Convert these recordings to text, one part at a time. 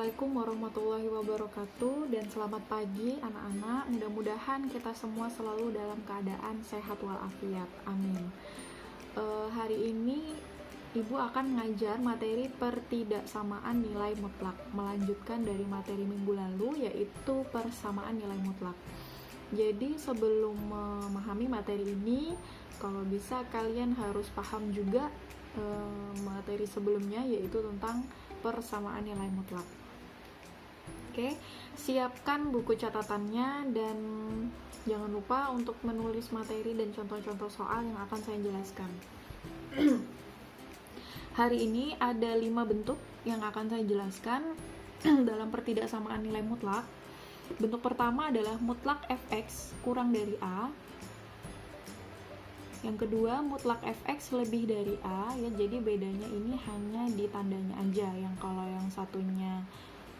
Assalamualaikum warahmatullahi wabarakatuh, dan selamat pagi anak-anak. Mudah-mudahan kita semua selalu dalam keadaan sehat walafiat. Amin. Hari ini Ibu akan mengajar materi pertidaksamaan nilai mutlak, melanjutkan dari materi minggu lalu, yaitu persamaan nilai mutlak. Jadi sebelum memahami materi ini, kalau bisa kalian harus paham juga materi sebelumnya, yaitu tentang persamaan nilai mutlak. Oke, siapkan buku catatannya dan jangan lupa untuk menulis materi dan contoh-contoh soal yang akan saya jelaskan. Hari ini ada 5 bentuk yang akan saya jelaskan dalam pertidaksamaan nilai mutlak. Bentuk pertama adalah mutlak fx kurang dari A. Yang kedua, mutlak fx lebih dari A, ya, jadi bedanya ini hanya di tandanya aja. Yang kalau yang satunya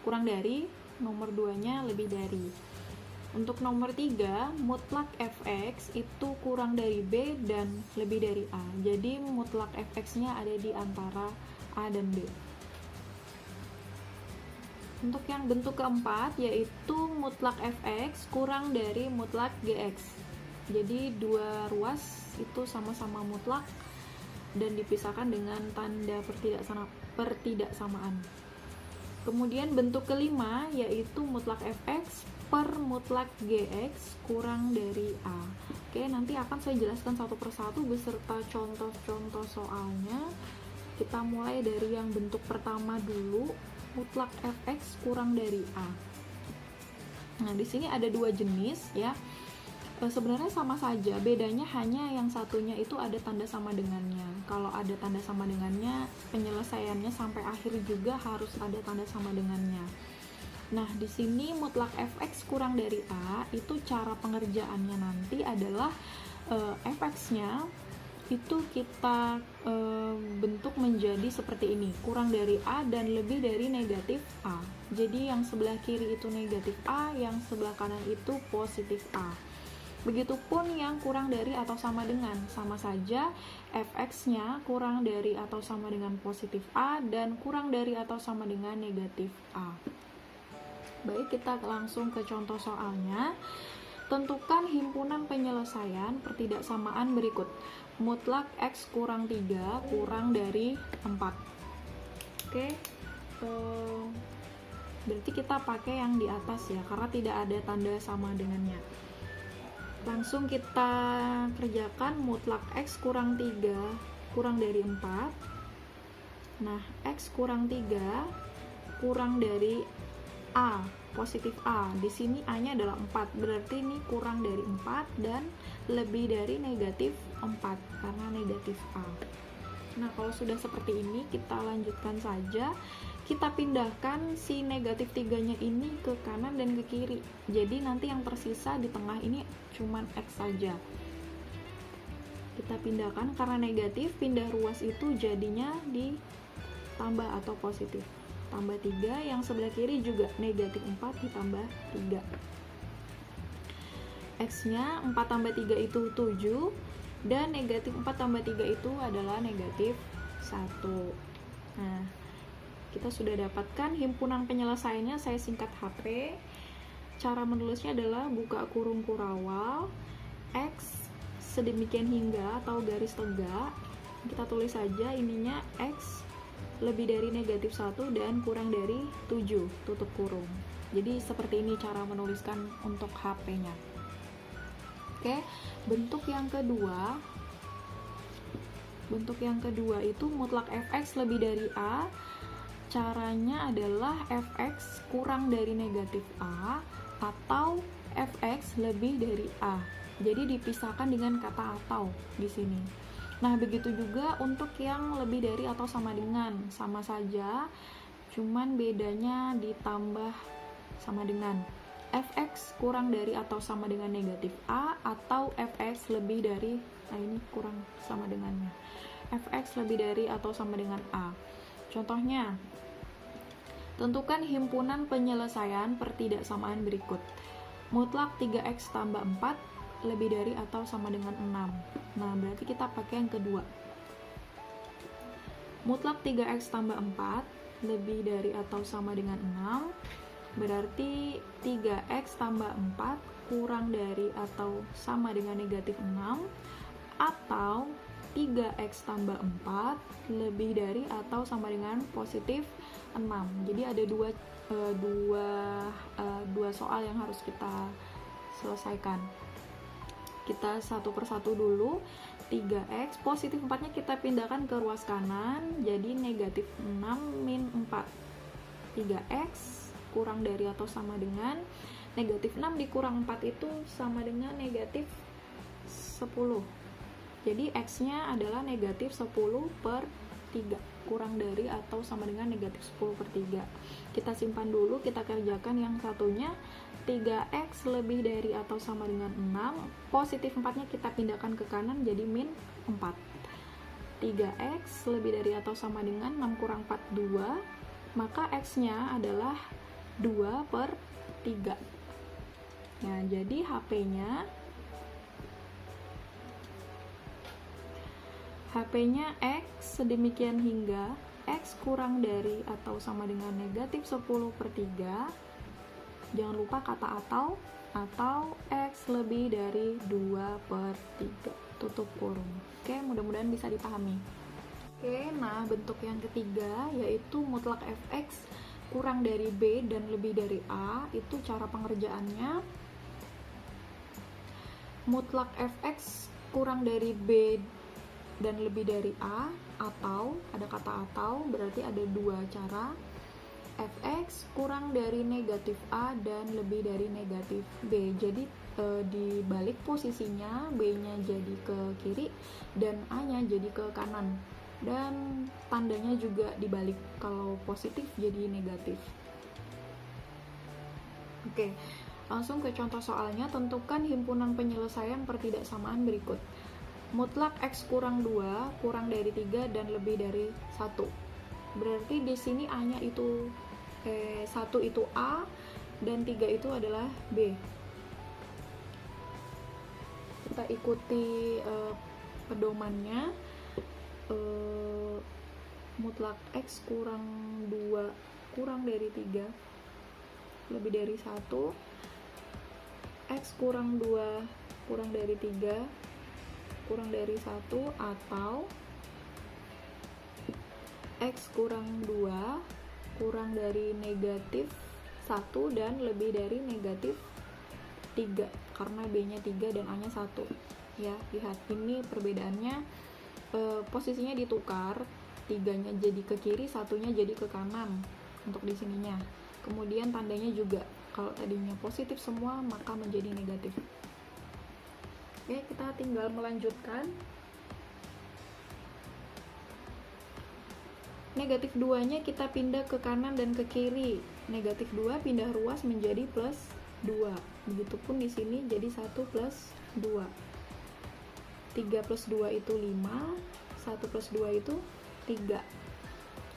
kurang dari, nomor 2-nya lebih dari. Untuk nomor 3, mutlak fx itu kurang dari B dan lebih dari A. Jadi mutlak fx-nya ada di antara A dan B. Untuk yang bentuk keempat, yaitu mutlak fx kurang dari mutlak gx. Jadi dua ruas itu sama-sama mutlak dan dipisahkan dengan tanda pertidaksamaan. Kemudian bentuk kelima yaitu mutlak fx per mutlak gx kurang dari A. Oke, nanti akan saya jelaskan satu persatu beserta contoh-contoh soalnya. Kita mulai dari yang bentuk pertama dulu, mutlak fx kurang dari A. Nah, di sini ada dua jenis, ya. Sebenarnya sama saja, bedanya hanya yang satunya itu ada tanda sama dengannya. Kalau ada tanda sama dengannya, penyelesaiannya sampai akhir juga harus ada tanda sama dengannya. Nah, di sini mutlak fx kurang dari A, itu cara pengerjaannya nanti adalah fx-nya itu kita bentuk menjadi seperti ini, kurang dari A dan lebih dari negatif A. Jadi yang sebelah kiri itu negatif A, yang sebelah kanan itu positif A. Begitupun yang kurang dari atau sama dengan, sama saja fx-nya kurang dari atau sama dengan positif A dan kurang dari atau sama dengan negatif A. Baik, kita langsung ke contoh soalnya. Tentukan himpunan penyelesaian pertidaksamaan berikut. Mutlak x kurang 3 kurang dari 4. Oke, berarti kita pakai yang di atas ya, karena tidak ada tanda sama dengannya. Langsung kita kerjakan. Mutlak x kurang 3 kurang dari 4. Nah, x kurang 3 kurang dari A, positif A. Di sini A-nya adalah 4, berarti ini kurang dari 4 dan lebih dari negatif 4 karena negatif A. Nah, kalau sudah seperti ini, kita lanjutkan saja. Kita pindahkan si negatif 3-nya ini ke kanan dan ke kiri. Jadi nanti yang tersisa di tengah ini cuman X saja. Kita pindahkan, karena negatif, pindah ruas itu jadinya ditambah atau positif. Tambah 3, yang sebelah kiri juga negatif 4 ditambah 3. X-nya 4 tambah 3 itu 7, dan negatif 4 tambah 3 itu adalah negatif 1. Nah, kita sudah dapatkan himpunan penyelesaiannya. Saya singkat HP. Cara menulisnya adalah buka kurung kurawal, X sedemikian hingga atau garis tegak. Kita tulis saja ininya X lebih dari negatif 1 dan kurang dari 7, tutup kurung. Jadi seperti ini cara menuliskan untuk HP-nya. Oke, bentuk yang kedua. Bentuk yang kedua itu mutlak fx lebih dari A. Caranya adalah fx kurang dari negatif A atau fx lebih dari A. Jadi dipisahkan dengan kata atau di sini. Nah, begitu juga untuk yang lebih dari atau sama dengan, sama saja, cuman bedanya ditambah sama dengan. Fx kurang dari atau sama dengan negatif A atau fx lebih dari, nah ini kurang sama dengannya. Fx lebih dari atau sama dengan A. Contohnya, tentukan himpunan penyelesaian pertidaksamaan berikut. Mutlak 3x tambah 4 lebih dari atau sama dengan 6. Nah, berarti kita pakai yang kedua. Mutlak 3x tambah 4 lebih dari atau sama dengan 6, berarti 3x tambah 4 kurang dari atau sama dengan negatif 6, atau 3x tambah 4 lebih dari atau sama dengan positif 6. Jadi ada dua soal yang harus kita selesaikan. Kita satu persatu dulu. 3x, positif 4-nya kita pindahkan ke ruas kanan, jadi negatif 6 min 4. 3x kurang dari atau sama dengan negatif 6 dikurang 4 itu sama dengan negatif 10. Jadi x-nya adalah negatif 10 per 3, kurang dari atau sama dengan negatif 10 per 3. Kita simpan dulu, kita kerjakan yang satunya. 3x lebih dari atau sama dengan 6, positif 4-nya kita pindahkan ke kanan jadi min 4. 3x lebih dari atau sama dengan 6 kurang 4, 2, maka x-nya adalah 2 per 3. Nah, jadi HP-nya X sedemikian hingga X kurang dari atau sama dengan negatif 10 per 3. Jangan lupa kata atau X lebih dari 2 per 3. Tutup kurung. Oke, mudah-mudahan bisa dipahami. Oke, nah bentuk yang ketiga yaitu mutlak fx kurang dari B dan lebih dari A. Itu cara pengerjaannya. Mutlak fx kurang dari B dan lebih dari A, atau ada kata atau, berarti ada dua cara. Fx kurang dari negatif A dan lebih dari negatif B. Jadi dibalik posisinya, B-nya jadi ke kiri dan A-nya jadi ke kanan. Dan tandanya juga dibalik, kalau positif jadi negatif. Oke, langsung ke contoh soalnya. Tentukan himpunan penyelesaian pertidaksamaan berikut. Mutlak X kurang 2 kurang dari 3 dan lebih dari 1. Berarti di sini A-nya itu 1 itu A dan 3 itu adalah B. Kita ikuti pedomannya. Mutlak X kurang 2 kurang dari 3 lebih dari 1. X kurang 2 kurang dari 3 kurang dari 1, atau X kurang 2 kurang dari negatif 1 dan lebih dari negatif 3, karena B-nya 3 dan A-nya 1. Ya, lihat ini perbedaannya, posisinya ditukar, 3-nya jadi ke kiri, 1-nya jadi ke kanan untuk di sininya. Kemudian tandanya juga, kalau tadinya positif semua maka menjadi negatif. Oke, kita tinggal melanjutkan. Negatif 2-nya kita pindah ke kanan dan ke kiri. Negatif 2 pindah ruas menjadi plus 2. Begitupun di sini jadi 1 plus 2. 3 plus 2 itu 5. 1 plus 2 itu 3.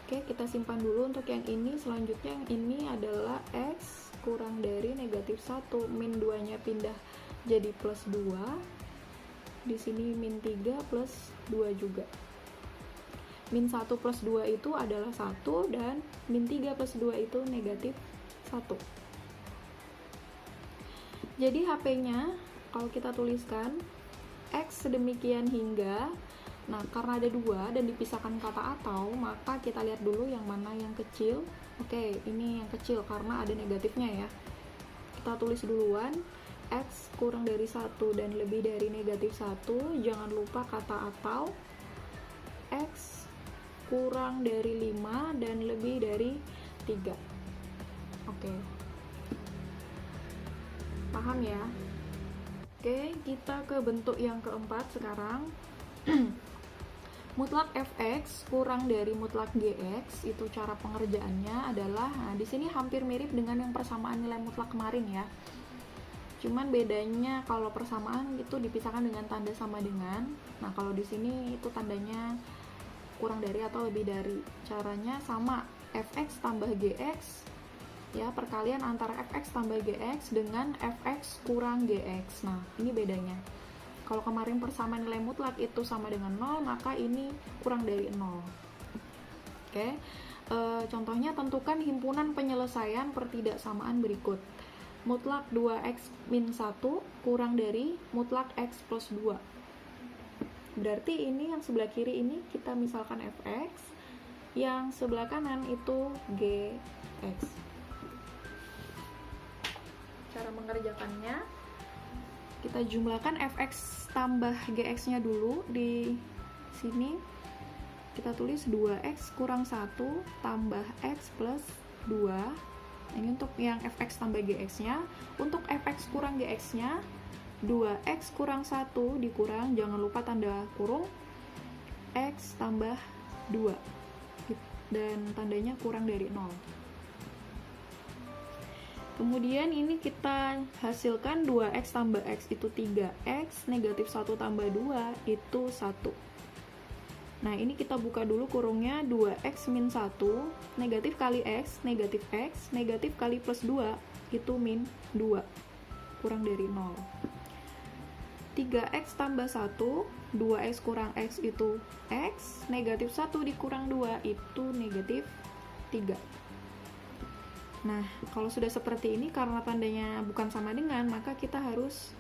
Oke, kita simpan dulu untuk yang ini. Selanjutnya yang ini adalah X kurang dari negatif 1. Min 2-nya pindah jadi plus 2. Di sini min 3 plus 2 juga. Min 1 plus 2 itu adalah 1 dan min 3 plus 2 itu negatif 1. Jadi HP-nya kalau kita tuliskan X sedemikian hingga, nah karena ada 2 dan dipisahkan kata atau, maka kita lihat dulu yang mana yang kecil. Oke, ini yang kecil karena ada negatifnya ya. Kita tulis duluan. X kurang dari 1 dan lebih dari negatif 1, jangan lupa kata atau. X kurang dari 5 dan lebih dari 3. Oke. Paham ya? Oke, kita ke bentuk yang keempat sekarang. Mutlak fx kurang dari mutlak gx, itu cara pengerjaannya adalah, nah di sini hampir mirip dengan yang persamaan nilai mutlak kemarin ya. Cuman bedanya kalau persamaan itu dipisahkan dengan tanda sama dengan. Nah, kalau di sini itu tandanya kurang dari atau lebih dari. Caranya sama, fx tambah gx. Ya, perkalian antara fx tambah gx dengan fx kurang gx. Nah, ini bedanya. Kalau kemarin persamaan nilai mutlak itu sama dengan 0, maka ini kurang dari 0. Oke. Contohnya, tentukan himpunan penyelesaian pertidaksamaan berikut. Mutlak 2x min 1 kurang dari mutlak x plus 2. Berarti ini yang sebelah kiri ini kita misalkan fx, yang sebelah kanan itu gx. Cara mengerjakannya, kita jumlahkan fx tambah gx-nya dulu. Di sini kita tulis 2x kurang 1 tambah x plus 2. Ini untuk yang fx tambah gx-nya. Untuk fx kurang gx-nya, 2x kurang 1 dikurang, jangan lupa tanda kurung, x tambah 2. Dan tandanya kurang dari 0. Kemudian ini kita hasilkan 2x tambah x itu 3x, negatif 1 tambah 2 itu 1. Nah, ini kita buka dulu kurungnya, 2x min 1, negatif kali x, negatif kali plus 2, itu min 2, kurang dari 0. 3x tambah 1, 2x kurang x itu x, negatif 1 dikurang 2 itu negatif 3. Nah, kalau sudah seperti ini, karena tandanya bukan sama dengan, maka kita harus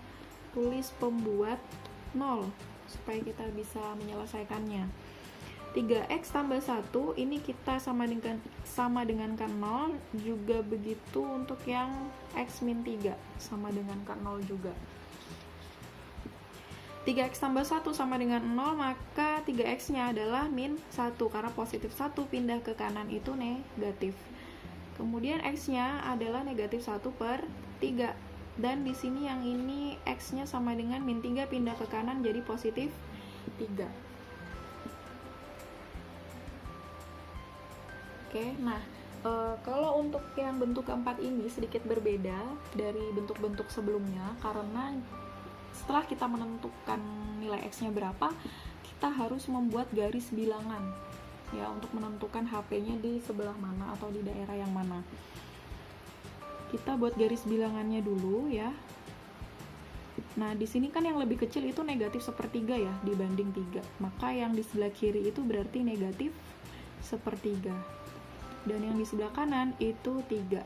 tulis pembuat 0 supaya kita bisa menyelesaikannya. 3x tambah 1 ini kita sama dengan kan 0, juga begitu untuk yang x min 3 sama dengan kan 0 juga. 3x tambah 1 sama dengan 0, maka 3x-nya adalah min 1, karena positif 1 pindah ke kanan itu negatif. Kemudian x-nya adalah negatif 1 per 3. Dan di sini yang ini x-nya sama dengan min 3 pindah ke kanan jadi positif 3. Oke, nah kalau untuk yang bentuk keempat ini sedikit berbeda dari bentuk-bentuk sebelumnya, karena setelah kita menentukan nilai x-nya berapa, kita harus membuat garis bilangan ya untuk menentukan HP-nya di sebelah mana atau di daerah yang mana. Kita buat garis bilangannya dulu ya. Nah, di sini kan yang lebih kecil itu negatif sepertiga ya dibanding 3. Maka yang di sebelah kiri itu berarti negatif sepertiga. Dan yang di sebelah kanan itu 3.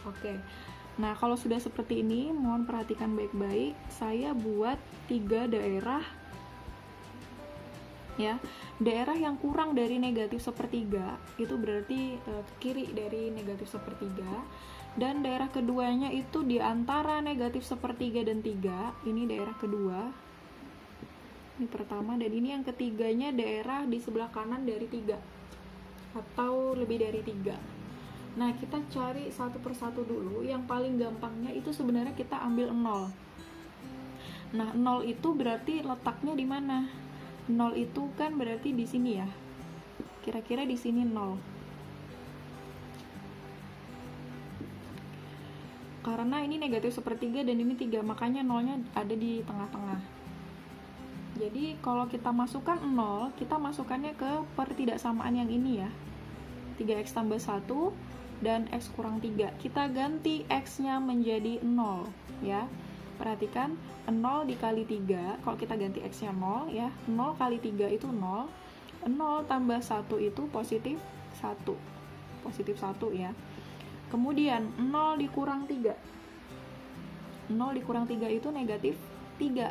Oke. Nah, kalau sudah seperti ini, mohon perhatikan baik-baik. Saya buat 3 daerah ya. Daerah yang kurang dari negatif sepertiga itu berarti ke kiri dari negatif sepertiga. Dan daerah keduanya itu di antara negatif sepertiga dan 3. Ini daerah kedua. Ini pertama, dan ini yang ketiganya daerah di sebelah kanan dari 3 atau lebih dari 3. Nah, kita cari satu persatu dulu. Yang paling gampangnya itu sebenarnya kita ambil 0. Nah, 0 itu berarti letaknya di mana? 0 itu kan berarti di sini ya. Kira-kira di sini 0. Karena ini negatif sepertiga dan ini 3, makanya 0-nya ada di tengah-tengah. Jadi kalau kita masukkan 0, kita masukkannya ke pertidaksamaan yang ini ya. 3x tambah 1 dan x kurang 3. Kita ganti x-nya menjadi 0 ya. Perhatikan, 0 dikali 3, kalau kita ganti x-nya 0 ya. 0 kali 3 itu 0. 0 tambah 1 itu positif 1. Positif 1 ya. Kemudian 0 dikurang 3. 0 dikurang 3 itu negatif 3.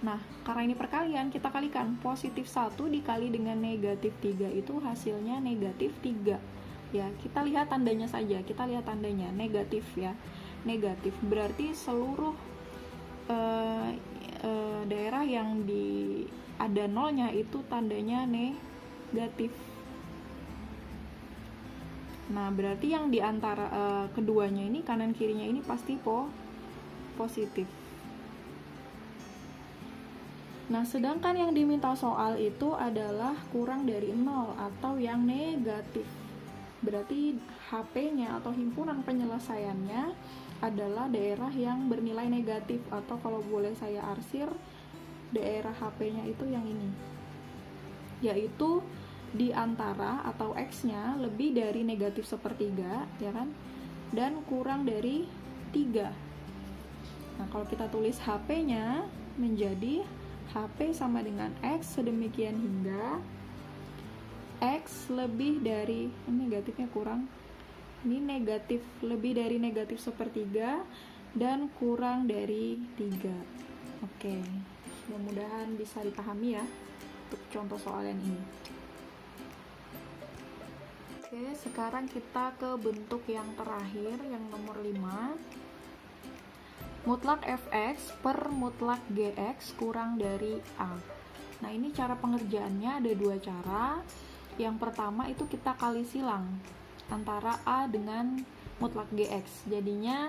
Nah, karena ini perkalian, kita kalikan. Positif 1 dikali dengan negatif 3 itu hasilnya negatif 3. Ya, kita lihat tandanya saja. Kita lihat tandanya, negatif ya. Negatif, berarti seluruh daerah yang ada nolnya itu tandanya negatif. Nah, berarti yang di antara keduanya ini, kanan kirinya ini pasti positif. Nah, sedangkan yang diminta soal itu adalah kurang dari 0 atau yang negatif. Berarti HP-nya atau himpunan penyelesaiannya adalah daerah yang bernilai negatif, atau kalau boleh saya arsir, daerah HP-nya itu yang ini. Yaitu di antara atau X-nya lebih dari negatif sepertiga, ya kan? Dan kurang dari 3. Nah, kalau kita tulis HP-nya menjadi HP sama dengan X sedemikian hingga X lebih dari, ini negatifnya kurang, ini negatif lebih dari negatif sepertiga dan kurang dari 3. Oke, mudah-mudahan bisa dipahami ya untuk contoh soal yang ini. Oke, sekarang kita ke bentuk yang terakhir, yang nomor 5. Mutlak fx per mutlak gx kurang dari a. Nah, ini cara pengerjaannya ada dua cara. Yang pertama itu kita kali silang antara a dengan mutlak gx. Jadinya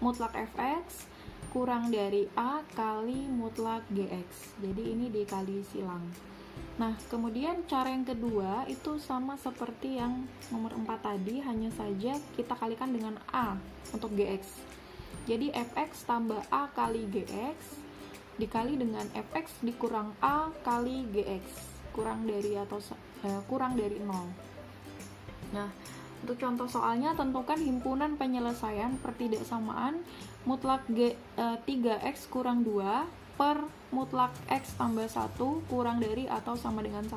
mutlak fx kurang dari a kali mutlak gx. Jadi ini dikali silang. Nah, kemudian cara yang kedua itu sama seperti yang nomor 4 tadi, hanya saja kita kalikan dengan a untuk gx. Jadi fx tambah a kali gx dikali dengan fx dikurang a kali gx kurang dari 0. Nah, untuk contoh soalnya tentukan himpunan penyelesaian pertidaksamaan mutlak 3x kurang 2 per mutlak x tambah 1 kurang dari atau sama dengan 1.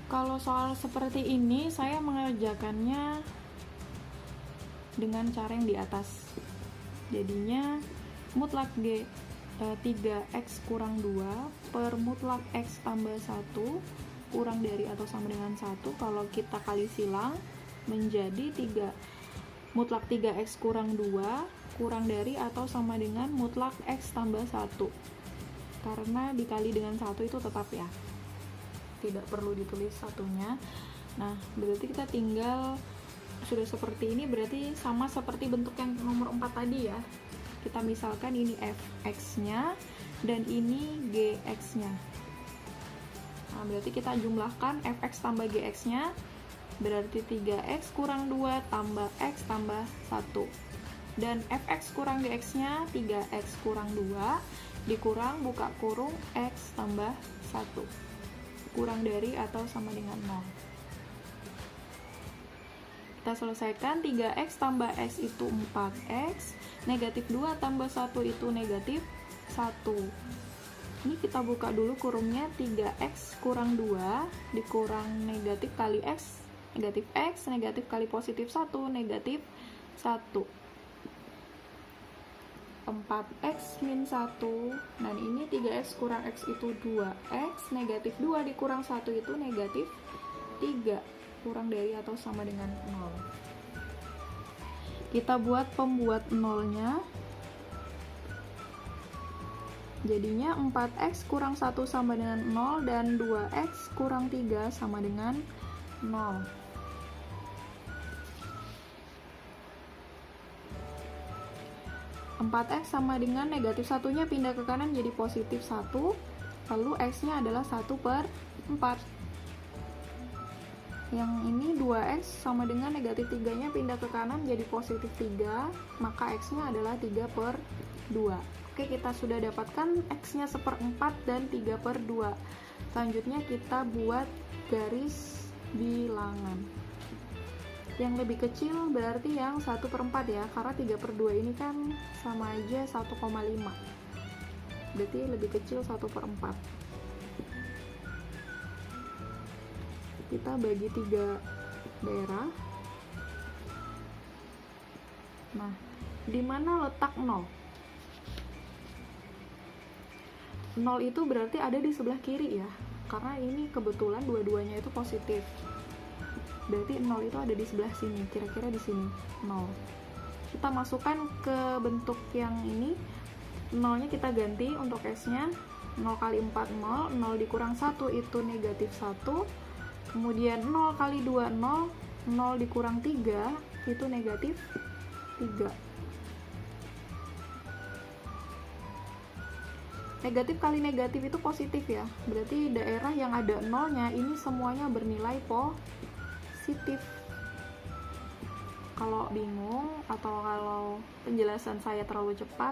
Kalau soal seperti ini saya mengerjakannya dengan cara yang di atas. Jadinya mutlak 3x kurang 2 per mutlak x tambah 1 kurang dari atau sama dengan 1, kalau kita kali silang menjadi mutlak 3x kurang 2 kurang dari atau sama dengan mutlak x tambah 1. Karena dikali dengan 1 itu tetap ya, tidak perlu ditulis satunya. Nah, berarti kita tinggal, sudah seperti ini berarti sama seperti bentuk yang nomor 4 tadi ya. Kita misalkan ini fx-nya dan ini gx-nya. Nah, berarti kita jumlahkan fx tambah gx-nya, berarti 3x kurang 2 tambah x tambah 1. Dan fx kurang gx-nya 3x kurang 2 dikurang buka kurung x tambah 1 kurang dari atau sama dengan 0. Kita selesaikan, 3x tambah x itu 4x, negatif 2 tambah 1 itu negatif 1. Ini kita buka dulu kurungnya, 3x kurang 2 dikurang negatif kali x, negatif kali positif 1, negatif 1. 4x min 1, dan ini 3x kurang x itu 2x, negatif 2 dikurang 1 itu negatif 3, kurang dari atau sama dengan 0. Kita buat pembuat nolnya, jadinya 4x kurang 1 sama dengan 0 dan 2x kurang 3 sama dengan 0. X sama dengan negatif 1-nya pindah ke kanan jadi positif 1, lalu x-nya adalah 1 per 4. Yang ini 2x sama dengan negatif 3-nya pindah ke kanan jadi positif 3, maka x-nya adalah 3 per 2. Oke, kita sudah dapatkan x-nya 1/4 dan 3 per 2. Selanjutnya kita buat garis bilangan. Yang lebih kecil berarti yang 1/4 ya, karena 3 per 2 ini kan sama aja 1,5. Berarti lebih kecil 1/4. Kita bagi 3 daerah. Nah, di mana letak 0? 0 itu berarti ada di sebelah kiri ya, karena ini kebetulan dua-duanya itu positif. Berarti 0 itu ada di sebelah sini, kira-kira di sini 0. Kita masukkan ke bentuk yang ini, 0-nya kita ganti untuk s-nya, 0 kali 4 0, 0 dikurang 1 itu negatif 1, kemudian 0 kali 2 0, 0 dikurang 3 itu negatif 3. Negatif kali negatif itu positif ya, berarti daerah yang ada 0-nya ini semuanya bernilai positif. Kalau bingung atau kalau penjelasan saya terlalu cepat,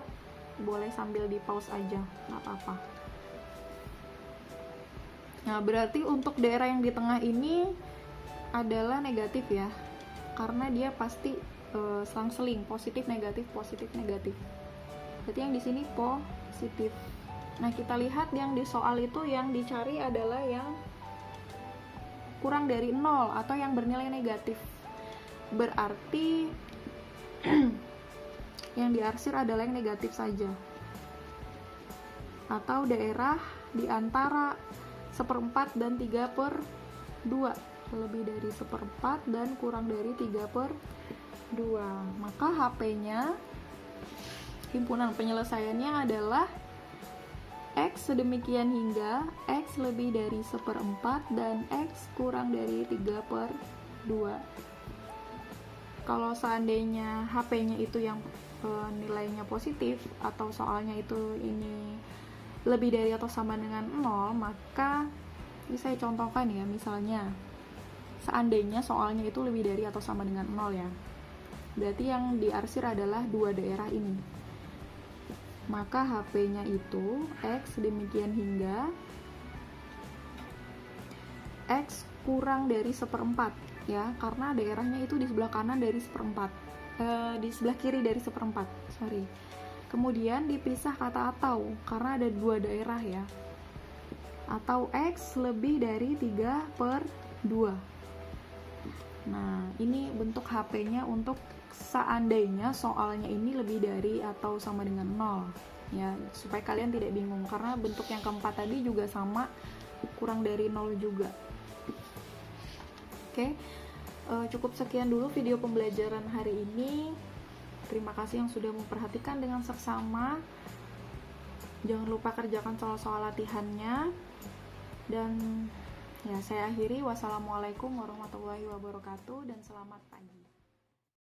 boleh sambil di pause aja, nggak apa-apa. Nah, berarti untuk daerah yang di tengah ini adalah negatif ya, karena dia pasti selang-seling, positif negatif. Berarti yang di sini positif. Nah, kita lihat yang di soal itu yang dicari adalah yang kurang dari 0 atau yang bernilai negatif. Berarti yang diarsir adalah yang negatif saja. Atau daerah di antara 1/4 dan 3/2, lebih dari 1/4 dan kurang dari 3/2. Maka HP-nya, himpunan penyelesaiannya adalah X sedemikian hingga X lebih dari 1/4 dan X kurang dari 3/2. Kalau seandainya HP-nya itu yang nilainya positif atau soalnya itu ini lebih dari atau sama dengan 0, maka ini saya contohkan ya, misalnya seandainya soalnya itu lebih dari atau sama dengan 0 ya, berarti yang diarsir adalah dua daerah ini. Maka HP-nya itu X demikian hingga X kurang dari 1/4 ya, karena daerahnya itu di sebelah kanan dari 1/4, di sebelah kiri dari 1/4, sorry. Kemudian dipisah kata atau, karena ada dua daerah ya. Atau X lebih dari 3/2. Nah, ini bentuk HP-nya untuk seandainya soalnya ini lebih dari atau sama dengan 0 ya, supaya kalian tidak bingung, karena bentuk yang keempat tadi juga sama, kurang dari 0 juga. Oke, cukup sekian dulu video pembelajaran hari ini. Terima kasih yang sudah memperhatikan dengan seksama. Jangan lupa kerjakan soal-soal latihannya. Dan ya, saya akhiri. Wassalamualaikum warahmatullahi wabarakatuh dan selamat pagi.